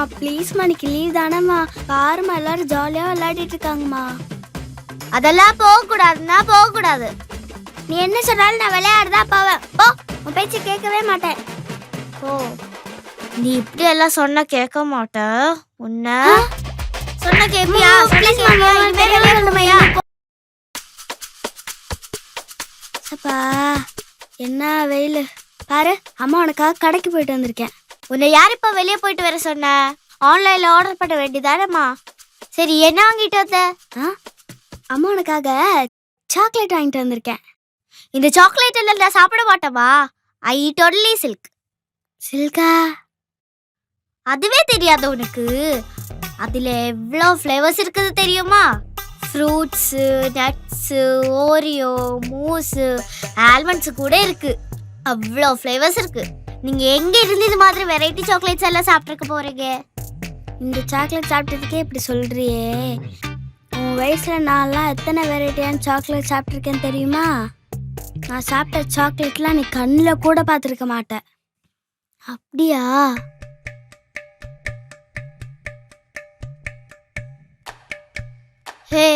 அம்மா ப்ளீஸ்மா, இன்னைக்கு லீவ் தானேம்மா. பாரும்மா எல்லாரும் ஜாலியா விளையாடிட்டு இருக்காங்கம்மா. அதெல்லாம் போகக்கூடாதுன்னா போகக்கூடாது. நீ என்ன சொன்னாலும் நான் விளையாடுதா போவேன். போ, உன் பேச்சு கேட்கவே மாட்டேன். ஓ, நீ இப்படி எல்லாம் சொன்னா கேட்க மாட்ட. உன்ன சொன்ன கேப்பியா? அப்பா என்ன வெயில் பாரு. அம்மா உனக்காக கடைக்கு போயிட்டு வந்திருக்கேன். உன்னை யார் இப்ப வெளியே போயிட்டு வர சொன்ன? ஆன்லைன்ல ஆர்டர் பண்ண வேண்டியதானம்மா. சரி, என்ன வாங்கிட்டு வந்த? அம்மா உனக்காக சாக்லேட் வாங்கிட்டு வந்திருக்கேன். இந்த சாக்லேட் எல்லாம் நான் சாப்பிட மாட்டேமா. I eat only Silk. சில்கா? அதுவே தெரியாத உனக்கு? அதுல எவ்வளோ ஃப்ளேவர்ஸ் இருக்குது தெரியுமா? Fruits, nuts, Oreo, mousse, almonds கூட இருக்கு. அவ்வளோ ஃப்ளேவர்ஸ் இருக்கு. நீங்க எங்க இருந்து இது மாதிரி வெரைட்டி சாக்லேட்ஸ் எல்லாம் சாப்பிட்டுருக்க போறீங்க? இந்த சாக்லேட் சாப்பிட்டதுக்கே இப்படி சொல்றியே. உன் வயசுல நான்லாம் எத்தனை வெரைட்டியான சாக்லேட் சாப்பிட்ருக்கேன்னு தெரியுமா? நான் சாப்பிட்ட சாக்லேட்லாம் நீ கண்ணில் கூட பார்த்துருக்க மாட்டேன். அப்படியா? ஹே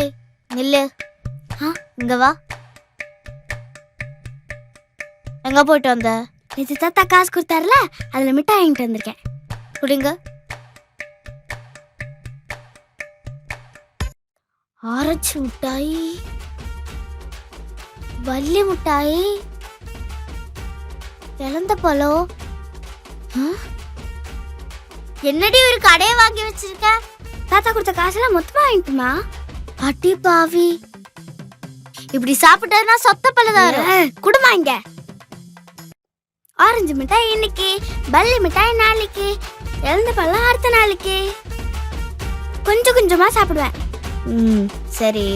நில்லு. இங்க வா. எங்க போயிட்டு வந்த? இது தாத்தா காசு கொடுத்தாருல, அதில் மிட்டாய் வாங்கிட்டு வந்திருக்கேன். குடிங்க. ஆரஞ்சு மிட்டாய், வள்ளி மிட்டாய், இழந்த பழம். என்னடி ஒரு கடையை வாங்கி வச்சிருக்க? தாத்தா கொடுத்த காசெல்லாம் மொத்தமாக வாங்கிட்டுமா? அடி பாவி, இப்படி சாப்பிட்டா சொத்த பழதாரு. குடுமா இங்க. ஆரஞ்சு மிட்டாய் இன்னைக்கு, பல்லி மிட்டாய் நாளைக்கு, இழந்த பழம் அடுத்த நாளைக்கு. கொஞ்சம் கொஞ்சமா சாப்பிடுவேன். சரி,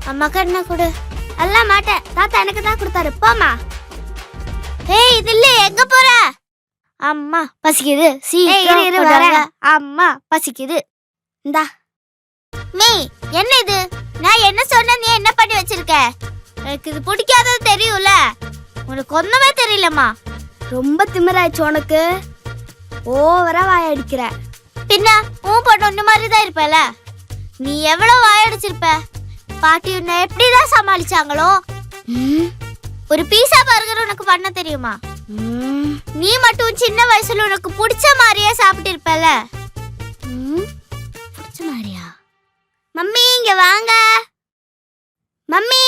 அம்மாக்கு என்ன கொடு. எல்லாம் மாட்டேன், தாத்தா எனக்கு தான் கொடுத்தாரு. போமா. ஏய் இது இல்ல, எங்க போற? அம்மா பசிக்குது, சீக்கிரம் வரேன். அம்மா பசிக்குது. இந்தா. மீ என்ன இது? நான் என்ன சொன்ன, நீ என்ன பண்ணி வச்சிருக்க? எனக்கு இது பிடிக்காதது தெரியும்ல. உனக்கு ஒண்ணுமே தெரியலம்மா. ரொம்ப திமிராயிடுச்சு உனக்கு. ஓவரா வாயடிக்கிற. பின்ன உன் பொண்ணு ஒண்ணு மாதிரி தான் இருப்பல. நீ எவ்வளவு வாயடிச்சிருப்ப. பாட்டி உன்னை எப்படிதான் சமாளிச்சாங்களோ. ஒரு பீஸா பர்கர் உனக்கு பண்ண தெரியுமா? நீ மட்டும் சின்ன வயசுல உனக்கு பிடிச்ச மாதிரியே சாப்பிட்டு இருப்பல. பிடிச்ச மாதிரியா? மம்மி இங்க வாங்க. மம்மி